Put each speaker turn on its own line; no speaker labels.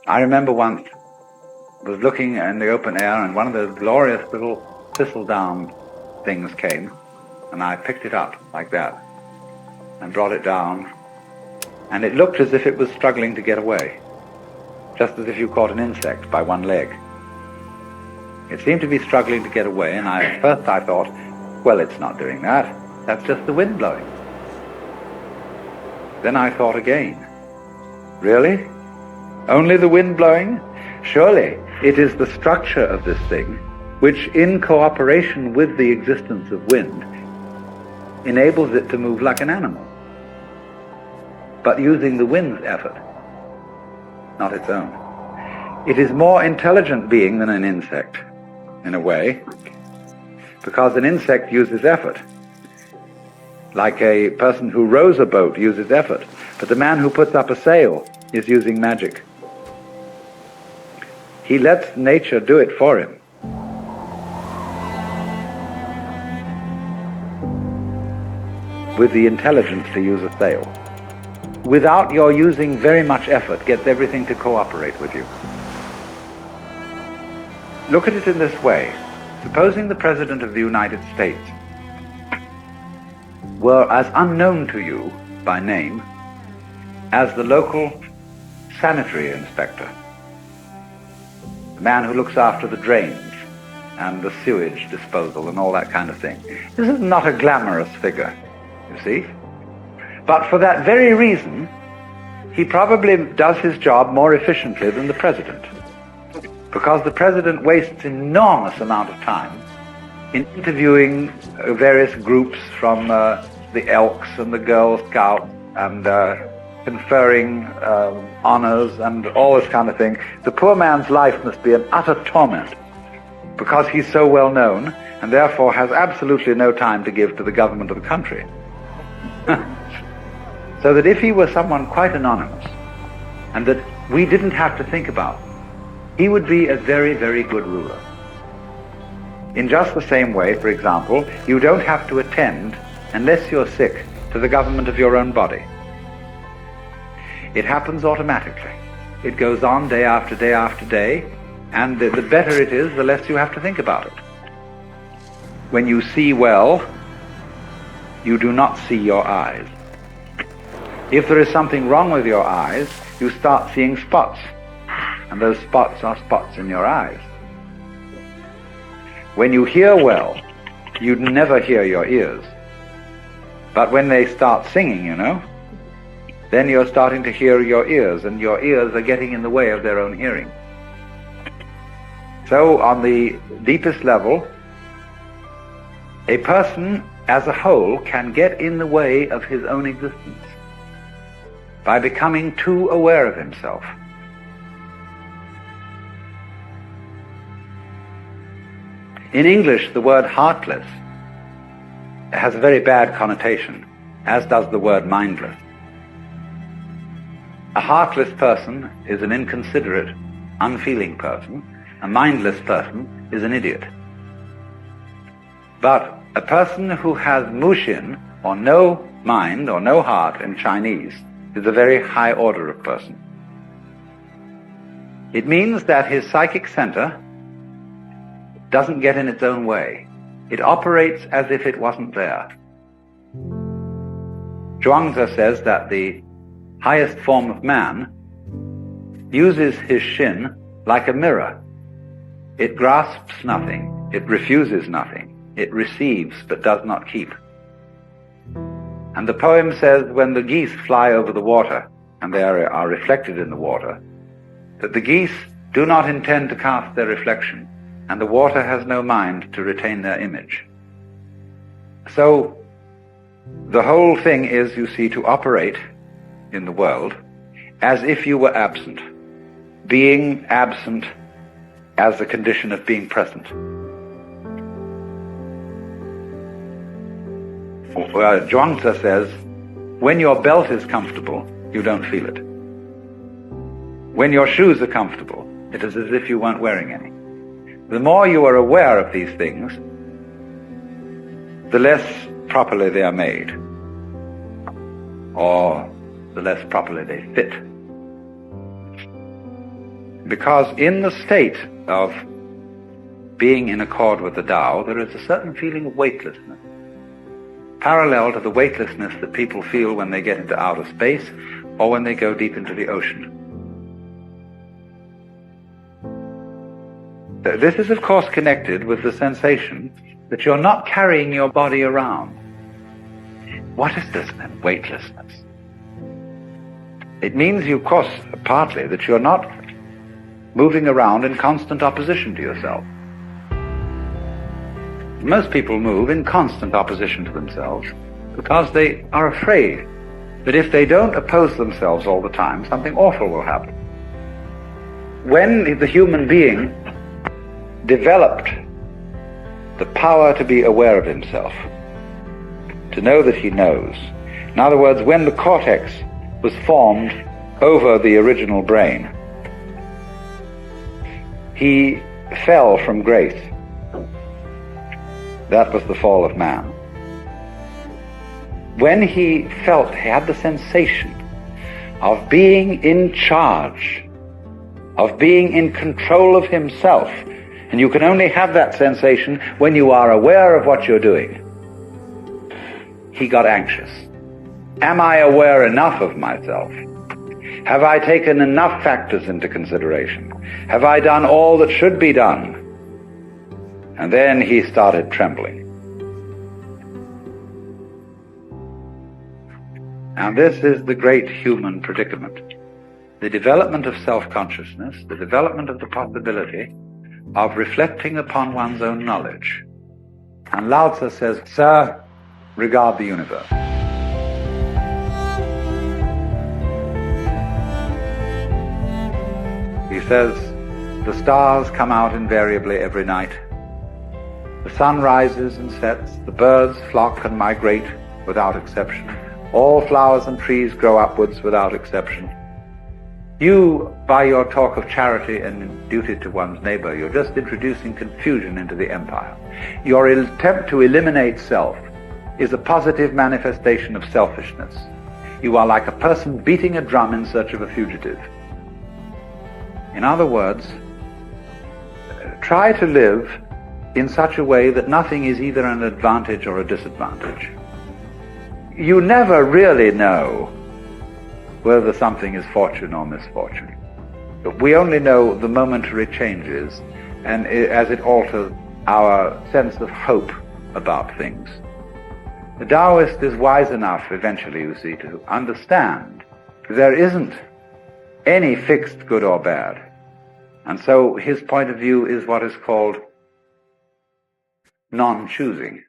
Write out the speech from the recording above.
I remember once was looking in the open air and one of those glorious little thistledown things came, and I picked it up like that and brought it down, and it looked as if it was struggling to get away, just as if you caught an insect by one leg. It seemed to be struggling to get away, and at first I thought, well, it's not doing that. That's just the wind blowing. Then I thought again, really? Only the wind blowing? Surely it is the structure of this thing which, in cooperation with the existence of wind, enables it to move like an animal, but using the wind's effort, not its own. It is more intelligent being than an insect, in a way, because an insect uses effort. Like a person who rows a boat uses effort, but the man who puts up a sail is using magic. He lets nature do it for him. With the intelligence to use a sail. Without your using very much effort, gets everything to cooperate with you. Look at it in this way. Supposing the President of the United States were as unknown to you by name as the local sanitary inspector, the man who looks after the drains and the sewage disposal and all that kind of thing. This is not a glamorous figure, you see. But for that very reason, he probably does his job more efficiently than the president, because the president wastes enormous amount of time in interviewing various groups from the Elks and the Girl Scouts and conferring honors and all this kind of thing. The poor man's life must be an utter torment because he's so well known and therefore has absolutely no time to give to the government of the country. So that if he were someone quite anonymous and that we didn't have to think about, he would be a very, very good ruler. In just the same way, for example, you don't have to attend, unless you're sick, to the government of your own body. It happens automatically. It goes on day after day after day, and the better it is, the less you have to think about it. When you see well, you do not see your eyes. If there is something wrong with your eyes, you start seeing spots, and those spots are spots in your eyes. When you hear well, you never hear your ears. But when they start singing, you know, then you're starting to hear your ears, and your ears are getting in the way of their own hearing. So on the deepest level, a person as a whole can get in the way of his own existence by becoming too aware of himself. In English, the word heartless has a very bad connotation, as does the word mindless. A heartless person is an inconsiderate, unfeeling person. A mindless person is an idiot. But a person who has mushin, or no mind, or no heart in Chinese, is a very high order of person. It means that his psychic center doesn't get in its own way. It operates as if it wasn't there. Zhuangzi says that the highest form of man uses his shin like a mirror. It grasps nothing, it refuses nothing, it receives but does not keep. And the poem says, when the geese fly over the water, and they are reflected in the water, that the geese do not intend to cast their reflection, and the water has no mind to retain their image. So the whole thing is, you see, to operate in the world as if you were absent, being absent as a condition of being present. Zhuangzi says, when your belt is comfortable, you don't feel it. When your shoes are comfortable, it is as if you weren't wearing any. The more you are aware of these things, the less properly they are made, or the less properly they fit. Because in the state of being in accord with the Tao, there is a certain feeling of weightlessness, parallel to the weightlessness that people feel when they get into outer space or when they go deep into the ocean. This is, of course, connected with the sensation that you're not carrying your body around. What is this then, weightlessness? It means, of course, partly that you're not moving around in constant opposition to yourself. Most people move in constant opposition to themselves because they are afraid that if they don't oppose themselves all the time, something awful will happen. When the human being developed the power to be aware of himself, to know that he knows, in other words, when the cortex was formed over the original brain, he fell from grace. That was the fall of man. When he felt, he had the sensation of being in charge, of being in control of himself, and you can only have that sensation when you are aware of what you're doing, he got anxious. Am I aware enough of myself? Have I taken enough factors into consideration? Have I done all that should be done? And then he started trembling. And this is the great human predicament. The development of self-consciousness, the development of the possibility of reflecting upon one's own knowledge. And Lao Tzu says, "Sir, regard the universe." He says, the stars come out invariably every night. The sun rises and sets, the birds flock and migrate without exception. All flowers and trees grow upwards without exception. You, by your talk of charity and duty to one's neighbor, you're just introducing confusion into the empire. Your attempt to eliminate self is a positive manifestation of selfishness. You are like a person beating a drum in search of a fugitive. In other words, try to live in such a way that nothing is either an advantage or a disadvantage. You never really know whether something is fortune or misfortune. But we only know the momentary changes and as it alters our sense of hope about things. The Taoist is wise enough eventually, you see, to understand there isn't any fixed good or bad. And so his point of view is what is called non-choosing.